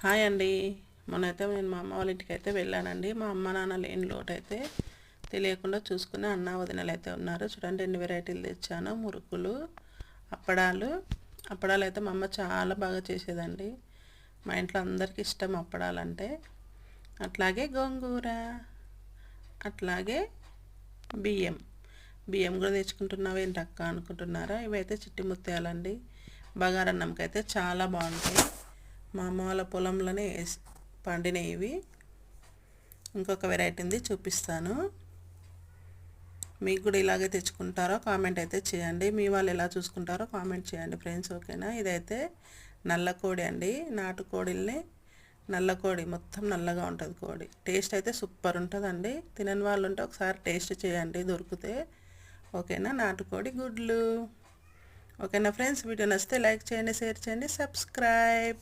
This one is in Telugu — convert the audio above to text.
హాయ్ అండి. మొన్నైతే నేను మా అమ్మ వాళ్ళ ఇంటికి అయితే వెళ్ళానండి. మా అమ్మ నాన్న లేని లోటు అయితే తెలియకుండా చూసుకుని అన్న వదినలు అయితే ఉన్నారు. చూడండి ఎన్ని వెరైటీలు తెచ్చాను. మురుకులు, అప్పడాలు. అప్పడాలు అయితే మా అమ్మ చాలా బాగా చేసేదండి. మా ఇంట్లో అందరికీ ఇష్టం అప్పడాలంటే. అట్లాగే గోంగూర, అట్లాగే బియ్యం. బియ్యం కూడా తెచ్చుకుంటున్నావు ఏంటి అక్క అనుకుంటున్నారా? ఇవైతే చిట్టి ముత్యాలండి. బగారన్నంకి అయితే చాలా బాగుంటాయి. మా అమ్మ వాళ్ళ పొలంలోనే పండినవి ఇవి. ఇంకొక వెరైటీ ఉంది, చూపిస్తాను. మీకు కూడా ఇలాగే తెచ్చుకుంటారో కామెంట్ అయితే చేయండి. మీ వాళ్ళు ఎలా చూసుకుంటారో కామెంట్ చేయండి ఫ్రెండ్స్, ఓకేనా? ఇదైతే నల్ల కోడి అండి. నాటుకోడిల్ని నల్ల కోడి, మొత్తం నల్లగా ఉంటుంది కోడి. టేస్ట్ అయితే సూపర్ ఉంటుందండి. తినని వాళ్ళు ఉంటే ఒకసారి టేస్ట్ చేయండి దొరికితే, ఓకేనా? నాటుకోడి గుడ్లు. ఓకేనా ఫ్రెండ్స్, వీడియో నచ్చితే లైక్ చేయండి, షేర్ చేయండి, సబ్స్క్రైబ్.